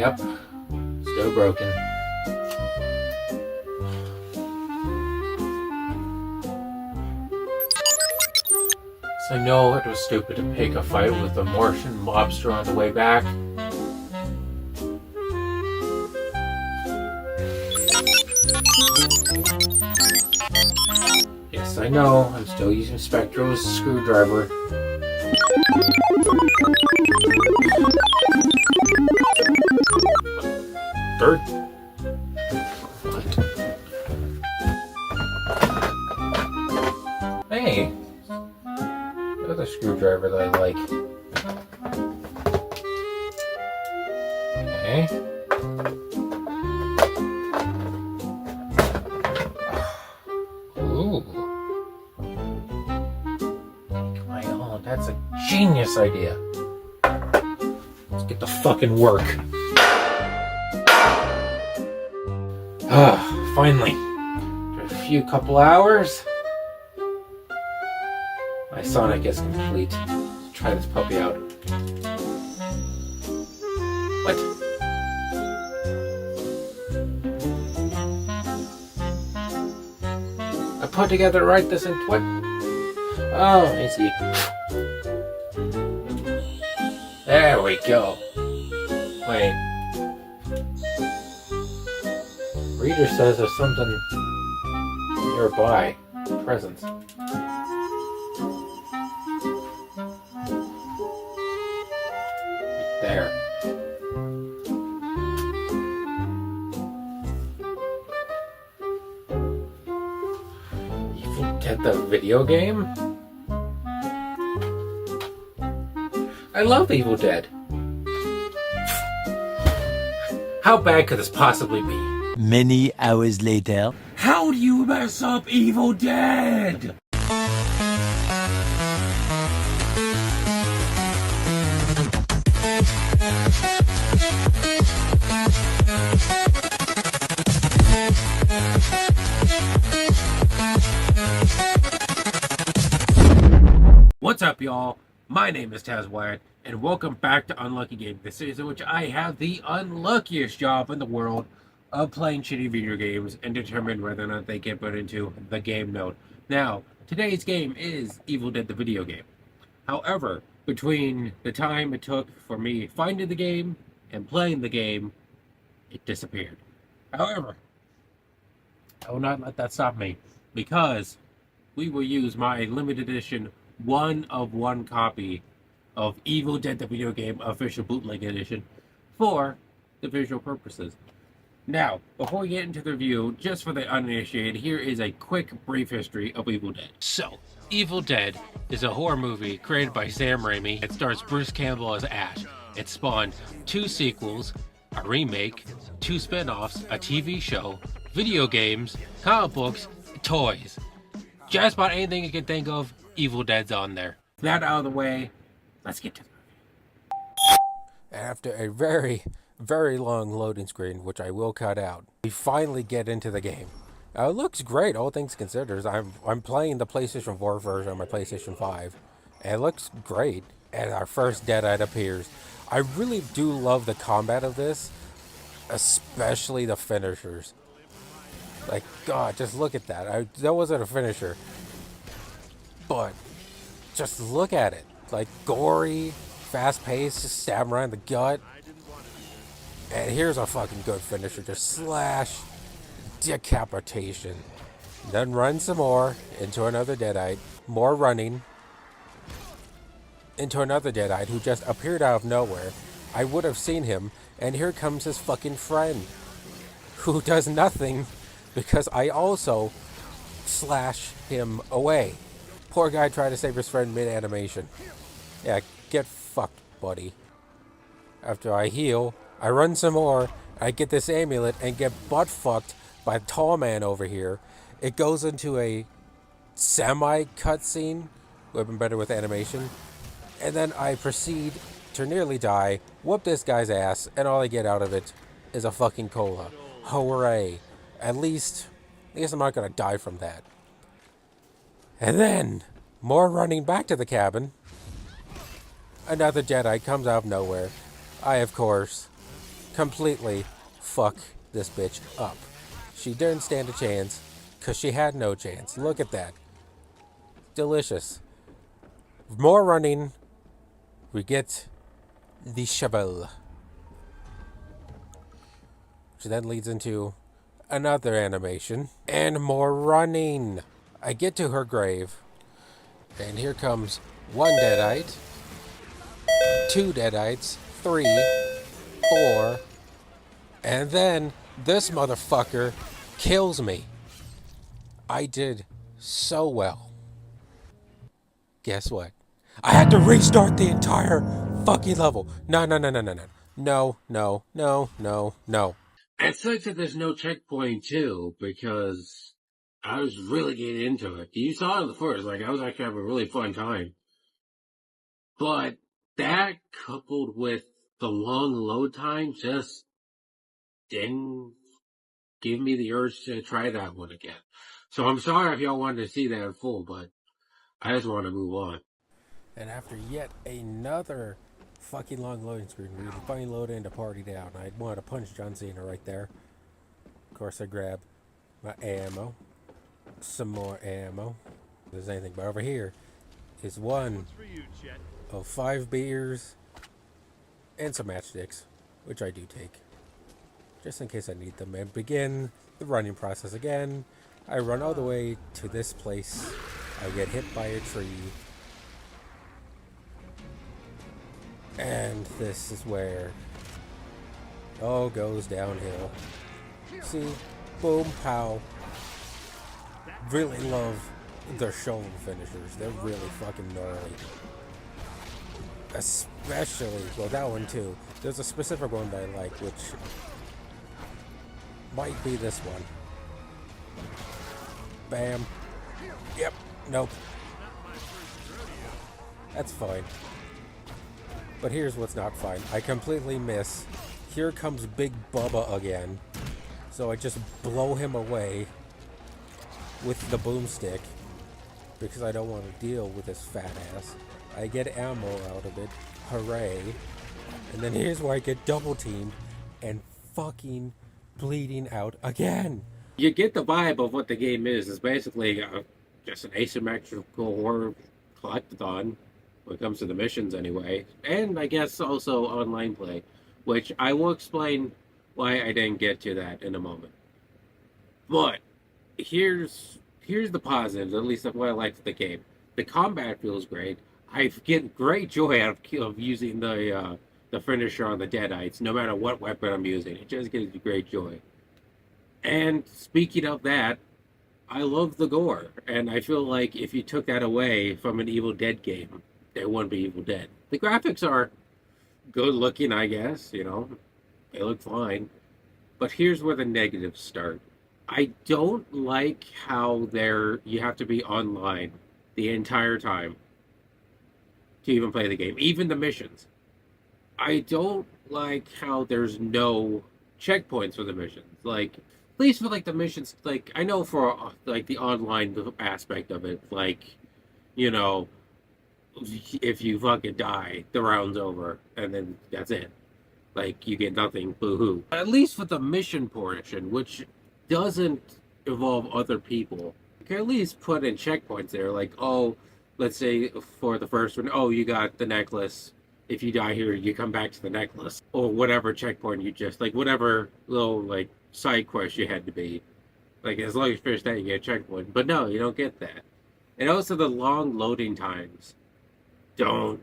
Yep, still broken. So I know it was stupid to pick a fight with the Martian mobster on the way back. Yes, I know, I'm still using Spectro's screwdriver. Dirt? What? Hey! There's a screwdriver that I like. Okay. Ooh. Oh, that's a genius idea. Let's get to fucking work. Finally. After a few couple hours, my Sonic is complete. Let's try this puppy out. What? I put together right this and what? Oh, I see. There we go. Wait. Reader says there's something nearby. Presents. Right there. Evil Dead the video game? I love Evil Dead. How bad could this possibly be? Many hours later. How do you mess up Evil Dead? What's up, y'all? My name is Taz Wyatt, and welcome back to Unlucky Game, the series in which I have the unluckiest job in the world of playing shitty video games and determine whether or not they get put into the game note. Now, today's game is Evil Dead the video game. However, between the time it took for me finding the game and playing the game, it disappeared. However, I will not let that stop me, because we will use my limited edition 1-of-1 copy of Evil Dead the video game official bootleg edition for the visual purposes. Now, before we get into the review, just for the uninitiated, here is a quick brief history of Evil Dead. So, Evil Dead is a horror movie created by Sam Raimi. It stars Bruce Campbell as Ash. It spawned 2 sequels, a remake, 2 spin-offs, a TV show, video games, comic books, toys. Just about anything you can think of, Evil Dead's on there. That out of the way, let's get to the movie. After a very long loading screen, which I will cut out, we finally get into the game. It looks great, all things considered. I'm playing the PlayStation 4 version on my PlayStation 5, and it looks great. And our first Deadite appears. I really do love the combat of this, especially the finishers. Like, God, just look at that. That wasn't a finisher, but just look at it. Like, gory, fast-paced, just stab right in the gut. And here's a fucking good finisher. Just slash, decapitation. Then run some more into another Deadite. More running into another Deadite who just appeared out of nowhere. I would have seen him, and here comes his fucking friend, who does nothing because I also slash him away. Poor guy tried to save his friend mid-animation. Yeah, get fucked, buddy. After I heal, I run some more, I get this amulet and get butt-fucked by the tall man over here. It goes into a semi-cutscene. Would have been better with animation. And then I proceed to nearly die, whoop this guy's ass, and all I get out of it is a fucking cola. Hooray. At least I'm not gonna die from that. And then, more running back to the cabin. Another Deadite comes out of nowhere. I, of course, completely fuck this bitch up. She didn't stand a chance because she had no chance. Look at that. Delicious. More running. We get the shovel. Which then leads into another animation. And more running. I get to her grave. And here comes one deadite. Two deadites. 3, 4. And then this motherfucker kills me. I did so well. Guess what? I had to restart the entire fucking level. No. No. It sucks that there's no checkpoint too, because I was really getting into it. You saw it in the first, like I was actually having a really fun time. But that coupled with the long load time just didn't give me the urge to try that one again. So I'm sorry if y'all wanted to see that in full, but I just want to move on. And after yet another fucking long loading screen, we finally load into Party Down. I wanted to punch John Cena right there. Of course, I grab my ammo. Some more ammo. If there's anything. But over here is one of 5 beers and some matchsticks, which I do take. Just in case I need them. And begin the running process again. I run all the way to this place. I get hit by a tree. And this is where it all goes downhill. See? Boom, pow. Really love their shoulder finishers. They're really fucking gnarly. Especially, well, that one too. There's a specific one that I like, which might be this one. Bam. Yep. Nope. That's fine. But here's what's not fine. I completely miss. Here comes Big Bubba again. So I just blow him away with the boomstick because I don't want to deal with his fat ass. I get ammo out of it. Hooray. And then here's where I get double teamed and fucking bleeding out again. You get the vibe of what the game is. It's basically just an asymmetrical horror collectathon when it comes to the missions anyway. And I guess also online play, which I will explain why I didn't get to that in a moment. But here's the positives, at least of what I like with the game. The combat feels great. I get great joy out of using the finisher on the Deadites, no matter what weapon I'm using. It just gives me great joy. And speaking of that, I love the gore, and I feel like if you took that away from an Evil Dead game, it wouldn't be Evil Dead. The graphics are good looking, I guess, you know, they look fine. But here's where the negatives start. I don't like how you have to be online the entire time to even play the game, even the missions. I don't like how there's no checkpoints for the missions. Like, at least for like the missions, like I know for like the online aspect of it, like, you know, if you fucking die, the round's over, and then that's it. Like, you get nothing, boo-hoo. At least for the mission portion, which doesn't involve other people, you can at least put in checkpoints there, like, oh, let's say for the first one, oh, you got the necklace. If you die here, you come back to the necklace. Or whatever checkpoint you just, like, whatever little, like, side quest you had to be. Like, as long as you finish that, you get a checkpoint. But no, you don't get that. And also the long loading times don't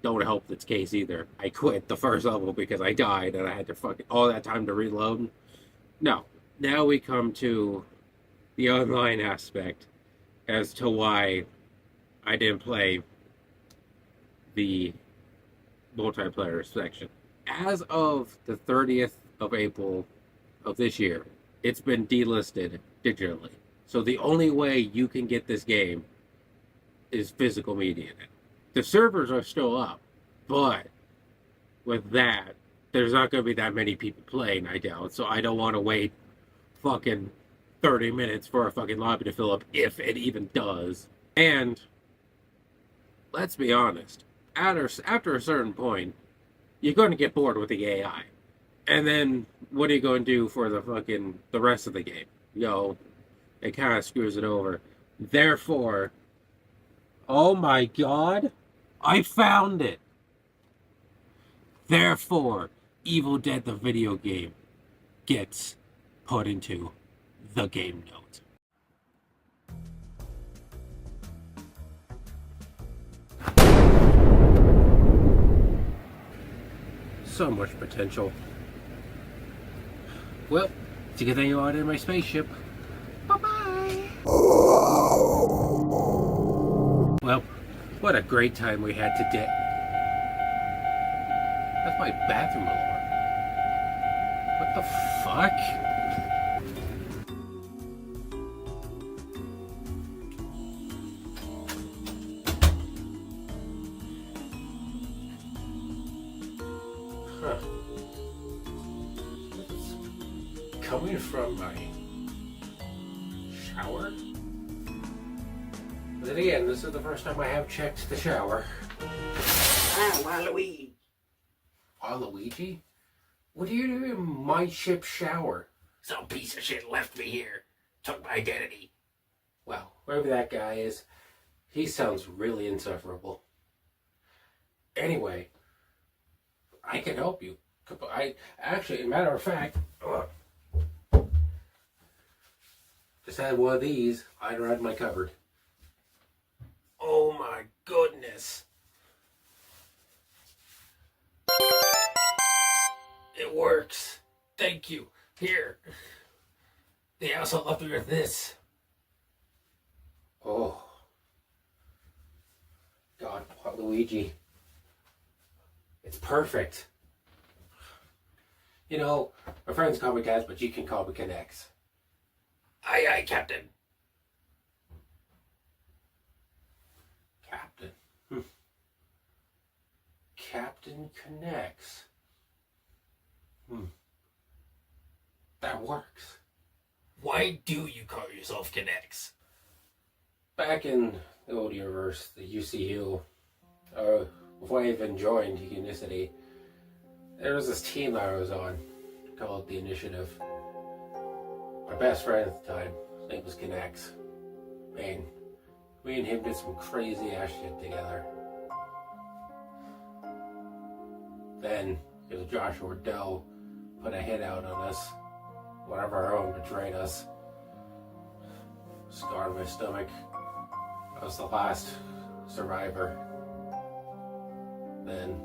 help this case either. I quit the first level because I died and I had to fucking all that time to reload. No. Now we come to the online aspect as to why I didn't play the multiplayer section. As of the 30th of April of this year, it's been delisted digitally. So the only way you can get this game is physical media. The servers are still up, but with that, there's not going to be that many people playing, I doubt. So I don't want to wait fucking 30 minutes for a fucking lobby to fill up, if it even does. And let's be honest, after a certain point, you're going to get bored with the AI. And then what are you going to do for the rest of the game? It kind of screws it over. Therefore, oh my god, I found it. Therefore, Evil Dead the video game gets put into the game notes. So much potential. Well, it's a good thing you are in my spaceship. Bye-bye. Well, what a great time we had today. That's my bathroom alarm. What the fuck? Huh. It's coming from my shower? But then again, this is the first time I have checked the shower. Ah, Waluigi. Waluigi? What do you do in my ship's shower? Some piece of shit left me here. Took my identity. Well, wherever that guy is, he sounds really insufferable. Anyway, I can help you. Actually, matter of fact, just had one of these lying around my cupboard. Oh my goodness. It works. Thank you. Here. They also left me with this. Oh. God, Luigi. It's perfect. You know, my friends call me Kaz, but you can call me K'Nex. Aye, aye, Captain. Captain. Captain K'Nex. That works. Why do you call yourself K'Nex? Back in the old universe, the UCU, before I even joined Unicity, there was this team that I was on called the Initiative. My best friend at the time, his name was K'Nex. Man, me and him did some crazy ass shit together. Then it was Joshua Doe put a hit out on us. One of our own betrayed us. Scar on my stomach. I was the last survivor. Then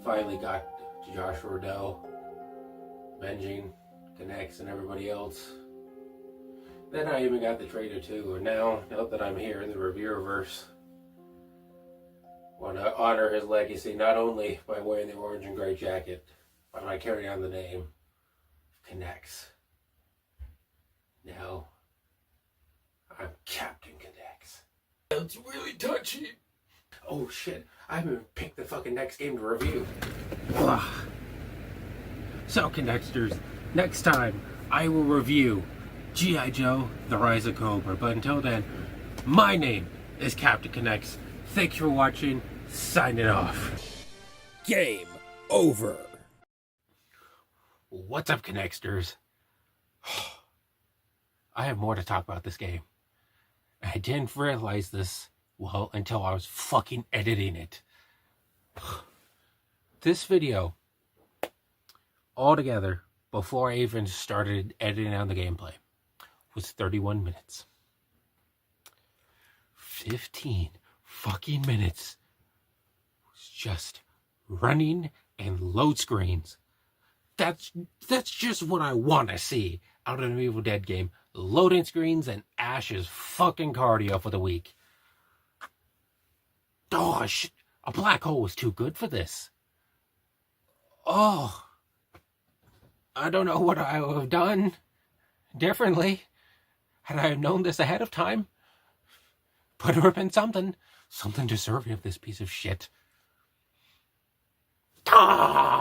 finally got to Joshua Doe, Benjing, K'Nex, and everybody else. Then I even got the traitor too, and now that I'm here in the Reviewerverse, I want to honor his legacy not only by wearing the orange and gray jacket, but by carrying on the name of K'Nex. Now, I'm Captain K'Nex. That's really touchy. Oh shit, I haven't even picked the fucking next game to review. Ugh. So, K'Nexters, next time I will review G.I. Joe, The Rise of Cobra. But until then, my name is Captain K'Nex. Thanks for watching. Signing off. Game over. What's up, K'Nexters? I have more to talk about this game. I didn't realize this, well, until I was fucking editing it. This video, altogether, before I even started editing on the gameplay, was 31 minutes. 15 fucking minutes was just running and load screens. That's just what I want to see out of an Evil Dead game. Loading screens and Ash's fucking cardio for the week. Oh, shit. A black hole was too good for this. Oh. I don't know what I would have done differently had I known this ahead of time. But it would have been something deserving of this piece of shit. Ah!